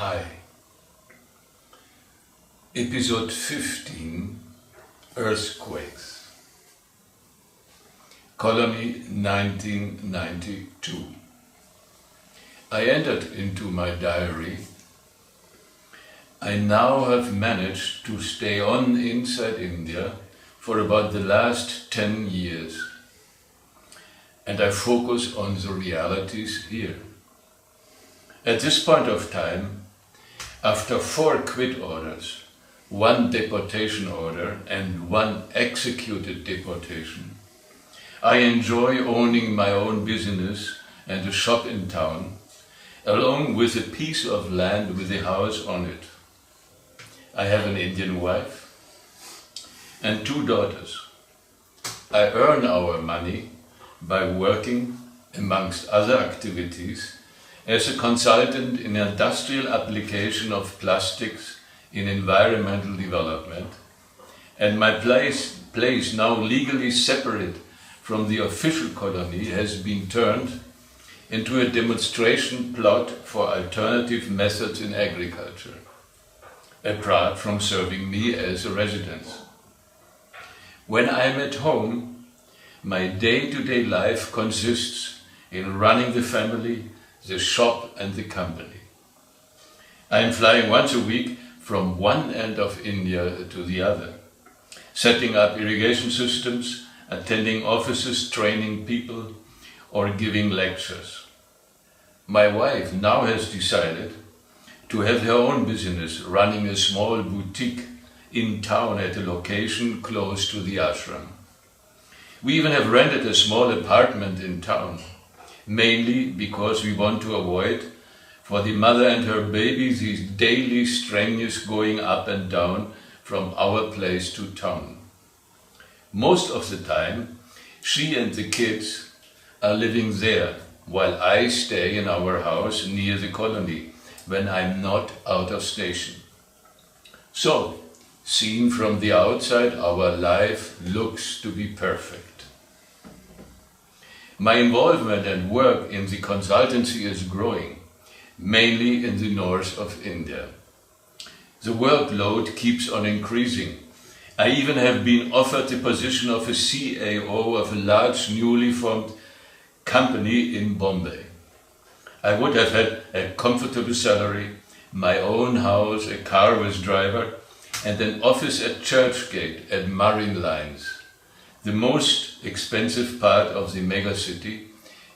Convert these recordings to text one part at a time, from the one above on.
Hi. Episode 15, Earthquakes. Colony 1992. I entered into my diary. I now have managed to stay on inside India for about the last 10 years. And I focus on the realities here. At this point of time, after 4 quit orders, 1 deportation order and 1 executed deportation, I enjoy owning my own business and a shop in town, along with a piece of land with a house on it. I have an Indian wife and 2 daughters. I earn our money by working, amongst other activities, as a consultant in industrial application of plastics in environmental development, and my place now legally separate from the official colony has been turned into a demonstration plot for alternative methods in agriculture, apart from serving me as a residence. When I'm at home, my day-to-day life consists in running the family, the shop and the company. I am flying once a week from one end of India to the other, setting up irrigation systems, attending offices, training people, or giving lectures. My wife now has decided to have her own business, running a small boutique in town at a location close to the ashram. We even have rented a small apartment in town, mainly because we want to avoid for the mother and her baby these daily strenuous going up and down from our place to town. Most of the time, she and the kids are living there, while I stay in our house near the colony when I'm not out of station. So, seen from the outside, our life looks to be perfect. My involvement and work in the consultancy is growing, mainly in the north of India. The workload keeps on increasing. I even have been offered the position of a CAO of a large newly formed company in Bombay. I would have had a comfortable salary, my own house, a car with driver, and an office at Churchgate at Marine Lines, the most expensive part of the megacity,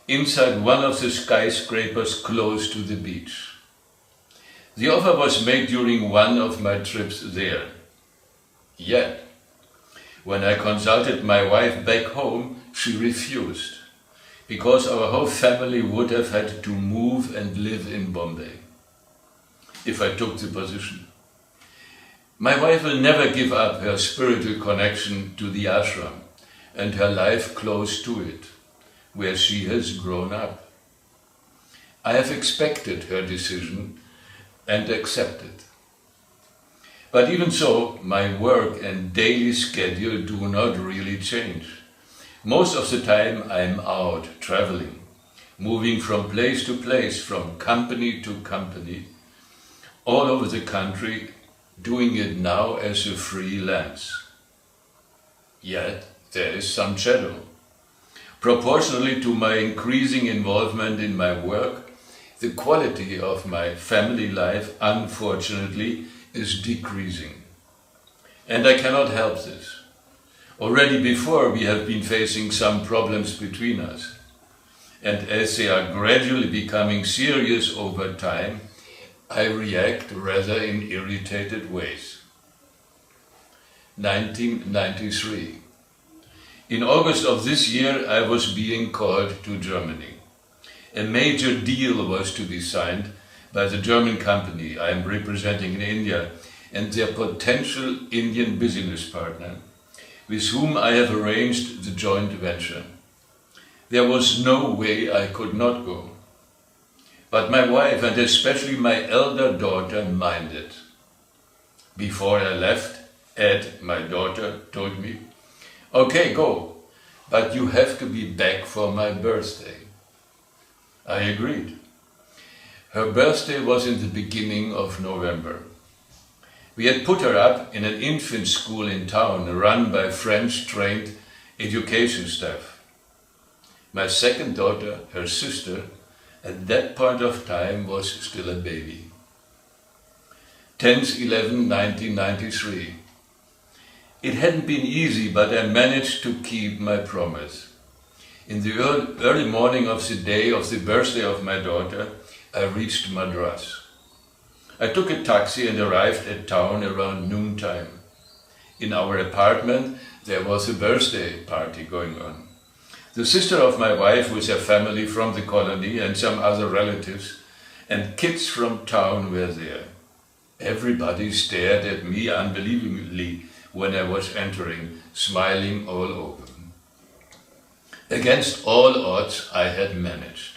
inside one of the skyscrapers close to the beach. The offer was made during one of my trips there. Yet, when I consulted my wife back home, she refused, because our whole family would have had to move and live in Bombay if I took the position. My wife will never give up her spiritual connection to the ashram and her life close to it, where she has grown up. I have expected her decision and accepted. But even so, my work and daily schedule do not really change. Most of the time I'm out traveling, moving from place to place, from company to company, all over the country, doing it now as a freelance. Yet there is some shadow. Proportionally to my increasing involvement in my work, the quality of my family life, unfortunately, is decreasing. And I cannot help this. Already before we have been facing some problems between us. And as they are gradually becoming serious over time, I react rather in irritated ways. 1993. In August of this year, I was being called to Germany. A major deal was to be signed by the German company I am representing in India and their potential Indian business partner, with whom I have arranged the joint venture. There was no way I could not go. But my wife, and especially my elder daughter, minded. Before I left, Ed, my daughter, told me, "Okay, go, but you have to be back for my birthday." I agreed. Her birthday was in the beginning of November. We had put her up in an infant school in town run by French-trained education staff. My second daughter, her sister, at that point of time was still a baby. 10/11/1993. It hadn't been easy, but I managed to keep my promise. In the early morning of the day of the birthday of my daughter, I reached Madras. I took a taxi and arrived at town around noontime. In our apartment, there was a birthday party going on. The sister of my wife with her family from the colony and some other relatives and kids from town were there. Everybody stared at me unbelievingly when I was entering, smiling all open. Against all odds, I had managed.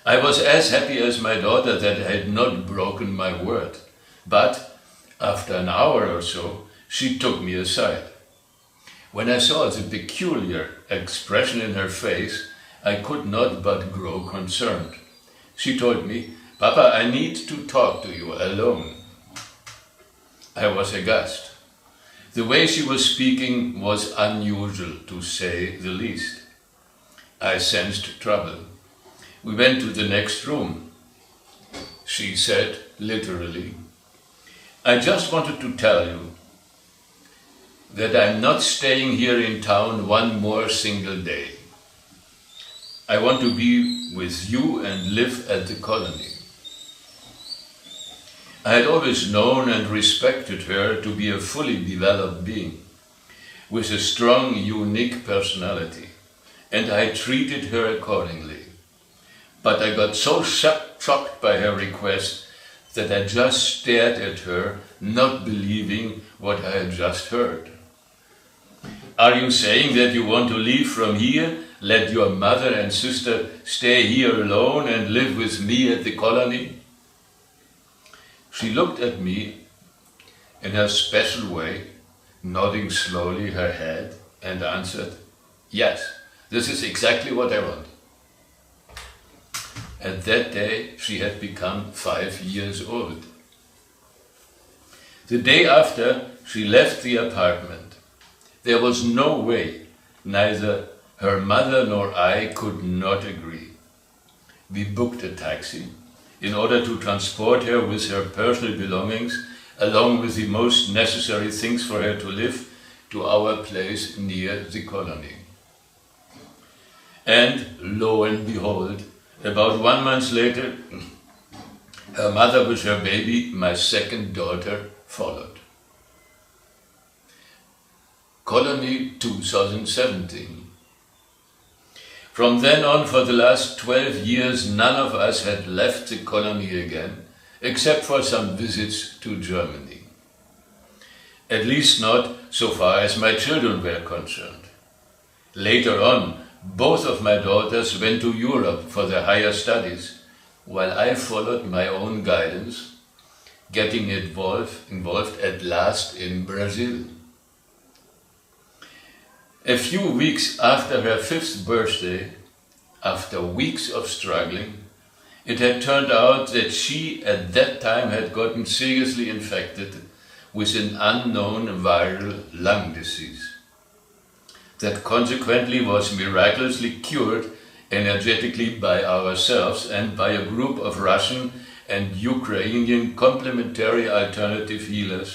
I was as happy as my daughter that I had not broken my word. But after an hour or so, she took me aside. When I saw the peculiar expression in her face, I could not but grow concerned. She told me, "Papa, I need to talk to you alone." I was aghast. The way she was speaking was unusual, to say the least. I sensed trouble. We went to the next room. She said, literally, "I just wanted to tell you that I'm not staying here in town one more single day. I want to be with you and live at the colony." I had always known and respected her to be a fully developed being, with a strong, unique personality, and I treated her accordingly. But I got so shocked by her request that I just stared at her, not believing what I had just heard. "Are you saying that you want to leave from here, let your mother and sister stay here alone and live with me at the colony?" She looked at me in her special way, nodding slowly her head, and answered, "Yes, this is exactly what I want." At that day, she had become 5 years old. The day after, she left the apartment. There was no way, neither her mother nor I could not agree. We booked a taxi in order to transport her with her personal belongings, along with the most necessary things for her to live, to our place near the colony. And lo and behold, about 1 month later, her mother with her baby, my second daughter, followed. Colony 2017. From then on, for the last 12 years, none of us had left the colony again, except for some visits to Germany. At least not so far as my children were concerned. Later on, both of my daughters went to Europe for their higher studies, while I followed my own guidance, getting involved at last in Brazil. A few weeks after her 5th birthday, after weeks of struggling, it had turned out that she at that time had gotten seriously infected with an unknown viral lung disease that consequently was miraculously cured energetically by ourselves and by a group of Russian and Ukrainian complementary alternative healers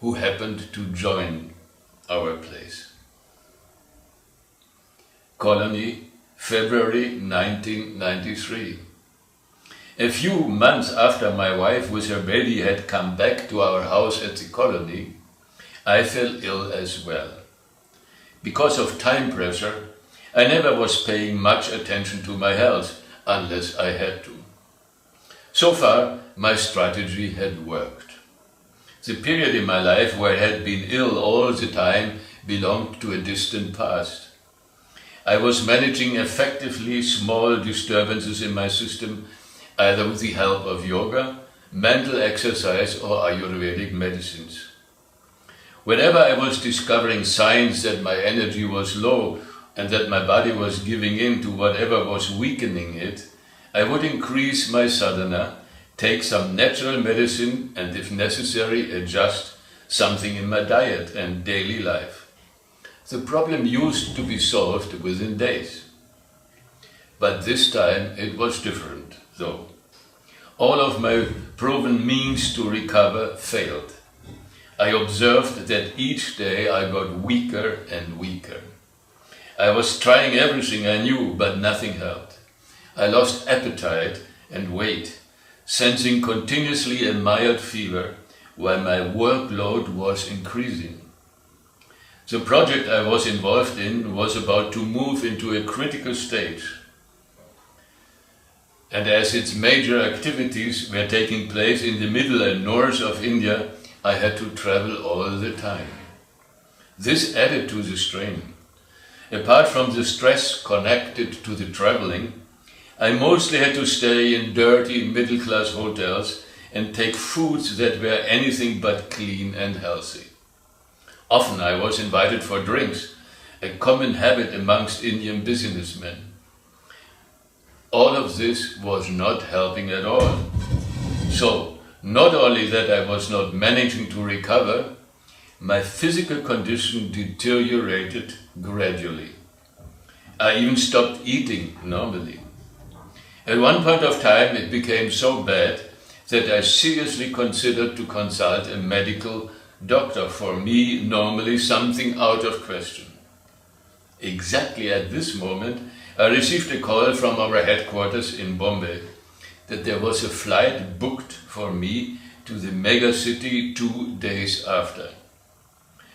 who happened to join our place. Colony, February 1993. A few months after my wife with her baby had come back to our house at the colony, I fell ill as well. Because of time pressure, I never was paying much attention to my health unless I had to. So far, my strategy had worked. The period in my life where I had been ill all the time belonged to a distant past. I was managing effectively small disturbances in my system, either with the help of yoga, mental exercise, or Ayurvedic medicines. Whenever I was discovering signs that my energy was low and that my body was giving in to whatever was weakening it, I would increase my sadhana take some natural medicine, and if necessary, adjust something in my diet and daily life. The problem used to be solved within days. But this time it was different, though. All of my proven means to recover failed. I observed that each day I got weaker and weaker. I was trying everything I knew, but nothing helped. I lost appetite and weight, sensing continuously a mild fever while my workload was increasing. The project I was involved in was about to move into a critical stage. And as its major activities were taking place in the middle and north of India, I had to travel all the time. This added to the strain. Apart from the stress connected to the traveling, I mostly had to stay in dirty middle-class hotels and take foods that were anything but clean and healthy. Often I was invited for drinks, a common habit amongst Indian businessmen. All of this was not helping at all. So, not only that I was not managing to recover, my physical condition deteriorated gradually. I even stopped eating normally. At one point of time it became so bad that I seriously considered to consult a medical doctor. For me, normally something out of question. Exactly at this moment, I received a call from our headquarters in Bombay that there was a flight booked for me to the mega city 2 days after.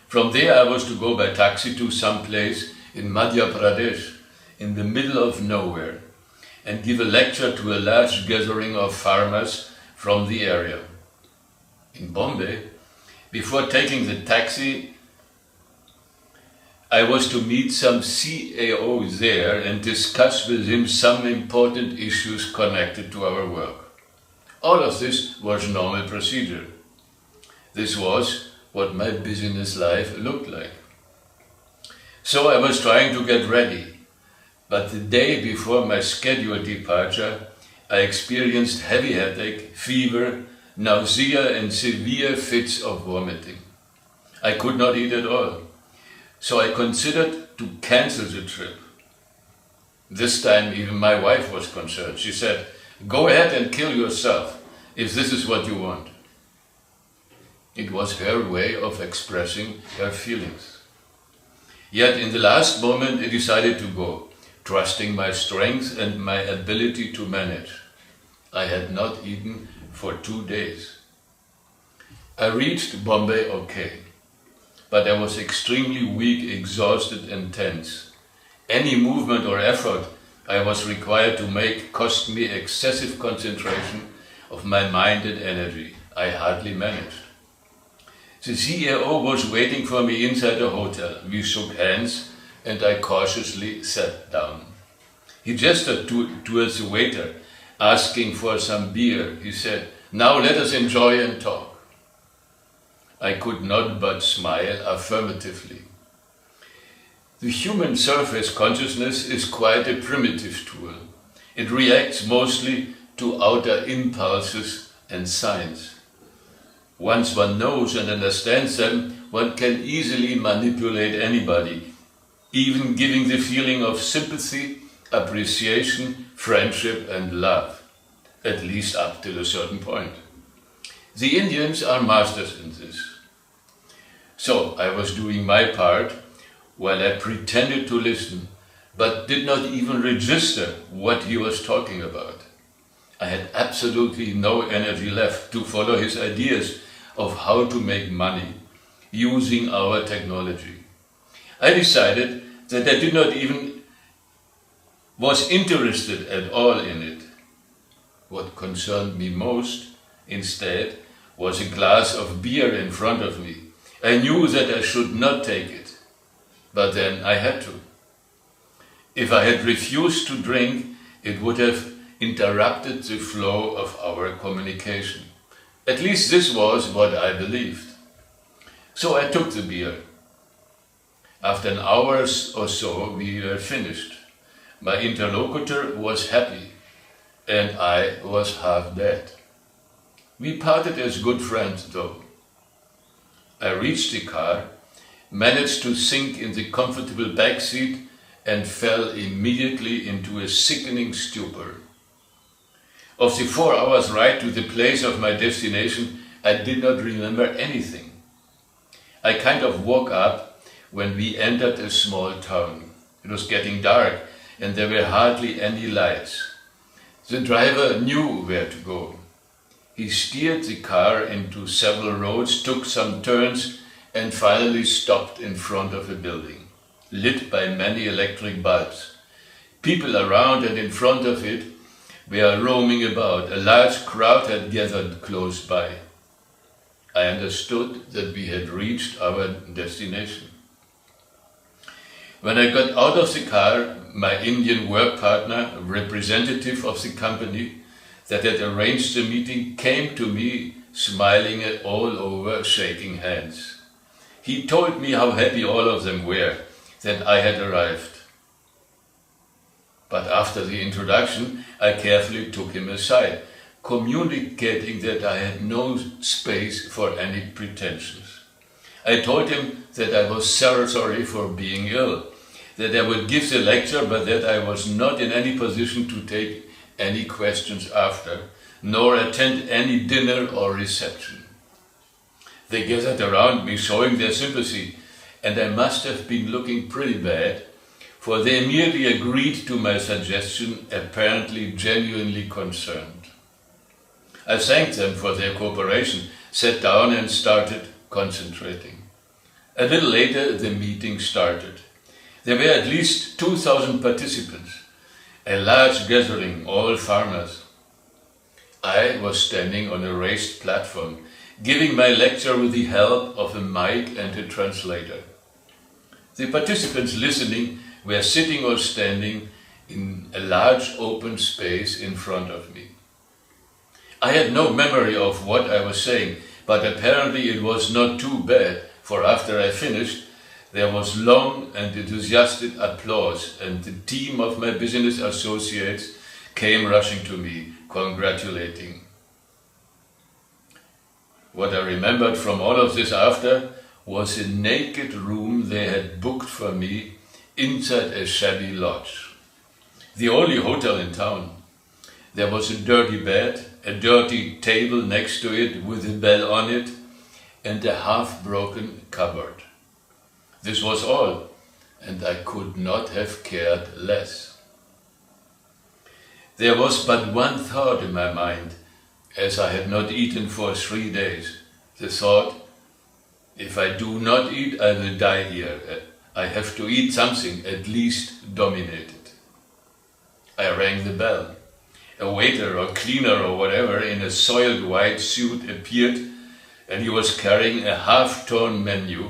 From there I was to go by taxi to some place in Madhya Pradesh, in the middle of nowhere, and give a lecture to a large gathering of farmers from the area. In Bombay, before taking the taxi, I was to meet some CAO there and discuss with him some important issues connected to our work. All of this was normal procedure. This was what my business life looked like. So I was trying to get ready. But the day before my scheduled departure, I experienced heavy headache, fever, nausea and severe fits of vomiting. I could not eat at all, so I considered to cancel the trip. This time even my wife was concerned. She said, "Go ahead and kill yourself, if this is what you want." It was her way of expressing her feelings. Yet in the last moment I decided to go, trusting my strength and my ability to manage. I had not eaten for 2 days. I reached Bombay okay, but I was extremely weak, exhausted and tense. Any movement or effort I was required to make cost me excessive concentration of my mind and energy. I hardly managed. The CAO was waiting for me inside the hotel. We shook hands and I cautiously sat down. He gestured towards the waiter, asking for some beer. He said, "Now let us enjoy and talk." I could not but smile affirmatively. The human surface consciousness is quite a primitive tool. It reacts mostly to outer impulses and signs. Once one knows and understands them, one can easily manipulate anybody, even giving the feeling of sympathy, appreciation, friendship and love, at least up till a certain point. The Indians are masters in this. So I was doing my part while I pretended to listen, but did not even register what he was talking about. I had absolutely no energy left to follow his ideas of how to make money using our technology. I decided that I did not even was interested at all in it. What concerned me most, instead, was a glass of beer in front of me. I knew that I should not take it, but then I had to. If I had refused to drink, it would have interrupted the flow of our communication. At least this was what I believed. So I took the beer. After an hour or so, we were finished. My interlocutor was happy, and I was half dead. We parted as good friends though. I reached the car, managed to sink in the comfortable back seat and fell immediately into a sickening stupor. Of the 4 hours ride to the place of my destination, I did not remember anything. I kind of woke up when we entered a small town. It was getting dark and there were hardly any lights. The driver knew where to go. He steered the car into several roads, took some turns, and finally stopped in front of a building, lit by many electric bulbs. People around and in front of it were roaming about. A large crowd had gathered close by. I understood that we had reached our destination. When I got out of the car, my Indian work partner, a representative of the company that had arranged the meeting, came to me, smiling all over, shaking hands. He told me how happy all of them were that I had arrived. But after the introduction, I carefully took him aside, communicating that I had no space for any pretensions. I told him that I was sorry for being ill, that I would give the lecture, but that I was not in any position to take any questions after, nor attend any dinner or reception. They gathered around me, showing their sympathy, and I must have been looking pretty bad, for they immediately agreed to my suggestion, apparently genuinely concerned. I thanked them for their cooperation, sat down and started concentrating. A little later, the meeting started. There were at least 2,000 participants, a large gathering, all farmers. I was standing on a raised platform, giving my lecture with the help of a mic and a translator. The participants listening were sitting or standing in a large open space in front of me. I had no memory of what I was saying, but apparently it was not too bad, for after I finished, there was long and enthusiastic applause, and the team of my business associates came rushing to me, congratulating. What I remembered from all of this after was a naked room they had booked for me inside a shabby lodge, the only hotel in town. There was a dirty bed, a dirty table next to it with a bell on it, and a half-broken cupboard. This was all, and I could not have cared less. There was but one thought in my mind, as I had not eaten for 3 days. The thought, if I do not eat, I will die here. I have to eat something, at least dominate it. I rang the bell. A waiter or cleaner or whatever in a soiled white suit appeared, and he was carrying a half-torn menu,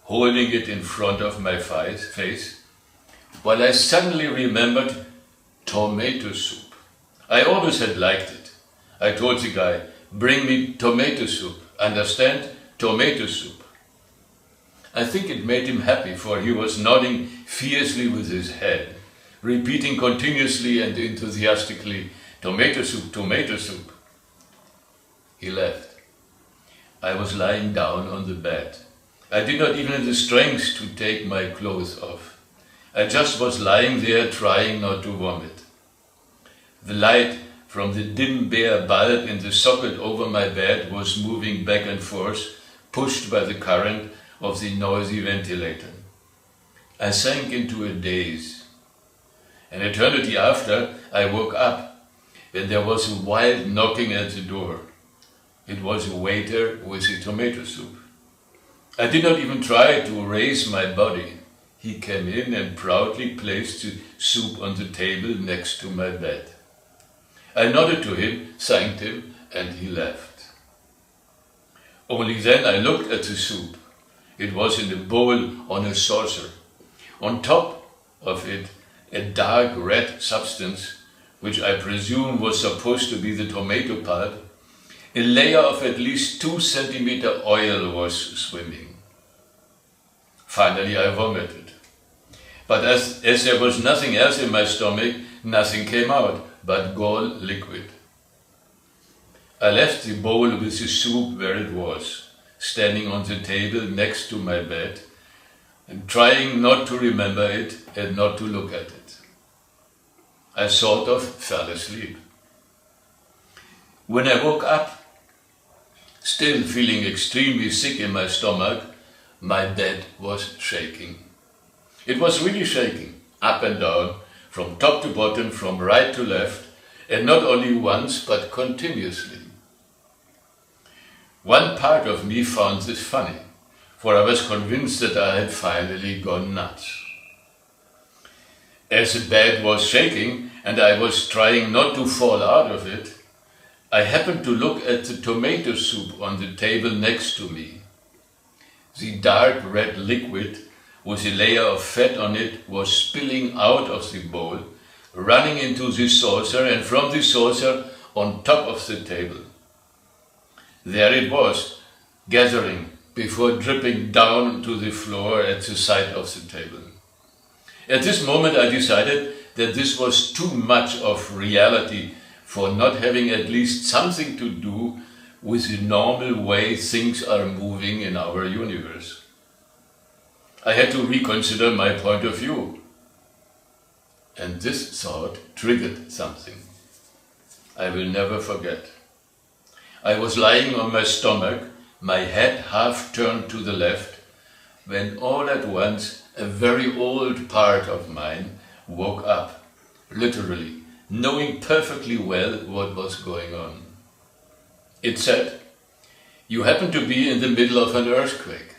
holding it in front of my face, while I suddenly remembered tomato soup. I always had liked it. I told the guy, bring me tomato soup. Understand? Tomato soup. I think it made him happy, for he was nodding fiercely with his head, repeating continuously and enthusiastically, tomato soup, tomato soup. He left. I was lying down on the bed. I did not even have the strength to take my clothes off. I just was lying there trying not to vomit. The light from the dim bare bulb in the socket over my bed was moving back and forth, pushed by the current of the noisy ventilator. I sank into a daze. An eternity after, I woke up when there was a wild knocking at the door. It was a waiter with the tomato soup. I did not even try to raise my body. He came in and proudly placed the soup on the table next to my bed. I nodded to him, thanked him, and he left. Only then I looked at the soup. It was in a bowl on a saucer. On top of it, a dark red substance, which I presume was supposed to be the tomato pulp. A layer of at least 2 centimeter oil was swimming. Finally I vomited. But as there was nothing else in my stomach, nothing came out but gall liquid. I left the bowl with the soup where it was, standing on the table next to my bed, and trying not to remember it and not to look at it. I sort of fell asleep. When I woke up, still feeling extremely sick in my stomach, my bed was shaking. It was really shaking, up and down, from top to bottom, from right to left, and not only once, but continuously. One part of me found this funny, for I was convinced that I had finally gone nuts. As the bed was shaking and I was trying not to fall out of it, I happened to look at the tomato soup on the table next to me. The dark red liquid with a layer of fat on it was spilling out of the bowl, running into the saucer and from the saucer on top of the table. There it was, gathering before dripping down to the floor at the side of the table. At this moment I decided that this was too much of reality for not having at least something to do with the normal way things are moving in our universe. I had to reconsider my point of view. And this thought triggered something I will never forget. I was lying on my stomach, my head half turned to the left, when all at once a very old part of mine woke up, literally, knowing perfectly well what was going on. It said, "You happen to be in the middle of an earthquake."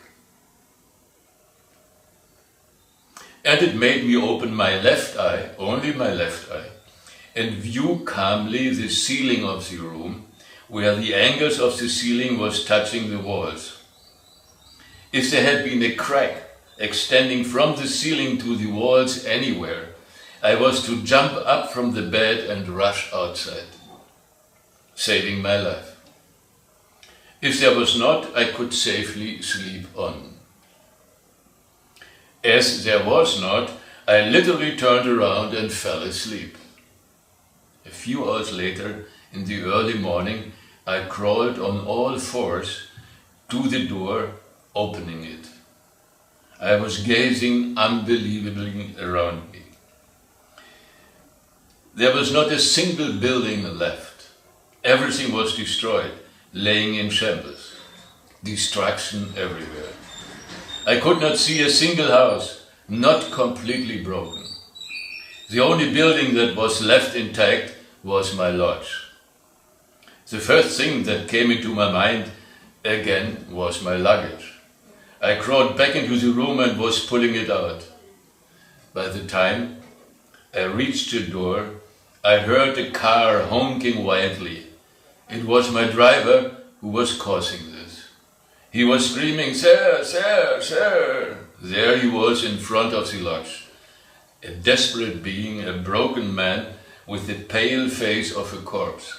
And it made me open my left eye, only my left eye, and view calmly the ceiling of the room, where the angles of the ceiling was touching the walls. If there had been a crack extending from the ceiling to the walls anywhere, I was to jump up from the bed and rush outside, saving my life. If there was not, I could safely sleep on. As there was not, I literally turned around and fell asleep. A few hours later, in the early morning, I crawled on all fours to the door, opening it. I was gazing unbelievably around me. There was not a single building left. Everything was destroyed, laying in shambles. Destruction everywhere. I could not see a single house, not completely broken. The only building that was left intact was my lodge. The first thing that came into my mind again was my luggage. I crawled back into the room and was pulling it out. By the time I reached the door, I heard a car honking wildly. It was my driver who was causing this. He was screaming, "Sir, sir, sir!" There he was in front of the lodge, a desperate being, a broken man with the pale face of a corpse.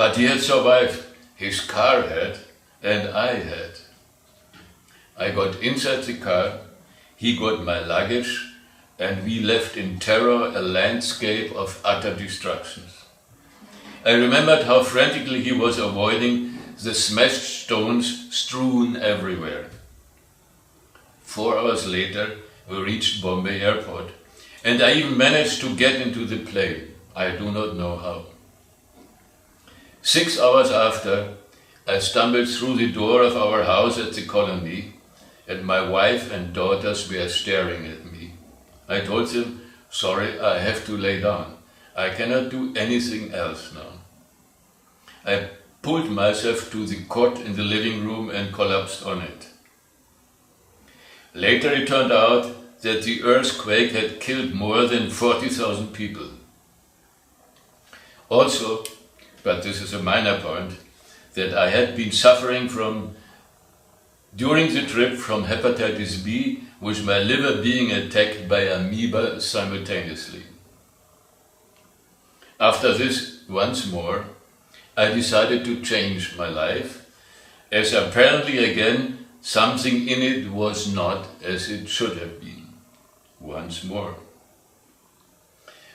But he had survived. His car had, and I had. I got inside the car, he got my luggage, and we left in terror a landscape of utter destruction. I remembered how frantically he was avoiding the smashed stones strewn everywhere. 4 hours later, we reached Bombay Airport, and I even managed to get into the plane. I do not know how. 6 hours after, I stumbled through the door of our house at the colony, and my wife and daughters were staring at me. I told them, "Sorry, I have to lay down. I cannot do anything else now." I pulled myself to the cot in the living room and collapsed on it. Later it turned out that the earthquake had killed more than 40,000 people. Also, but this is a minor point, that I had been suffering during the trip from hepatitis B, with my liver being attacked by amoeba simultaneously. After this, once more, I decided to change my life, as apparently again something in it was not as it should have been. Once more.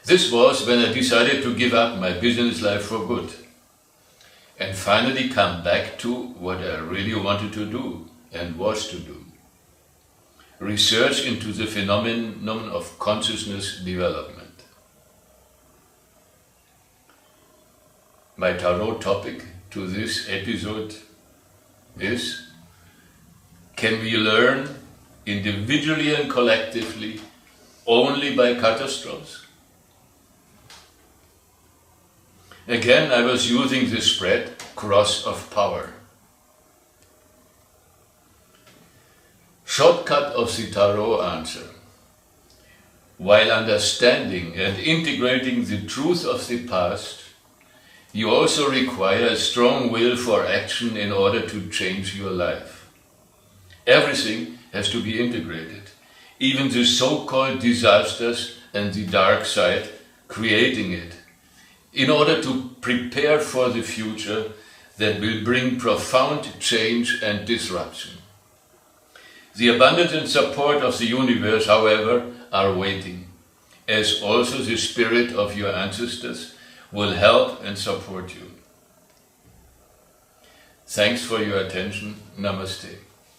This was when I decided to give up my business life for good. and finally come back to what I really wanted to do and was to do. Research into the phenomenon of consciousness development. My tarot topic to this episode is: can we learn individually and collectively only by catastrophes? Again, I was using the spread cross of power. Shortcut of the tarot answer. While understanding and integrating the truth of the past, you also require a strong will for action in order to change your life. Everything has to be integrated, even the so-called disasters and the dark side, creating it, in order to prepare for the future that will bring profound change and disruption. The abundance and support of the universe, however, are waiting, as also the spirit of your ancestors will help and support you. Thanks for your attention. Namaste.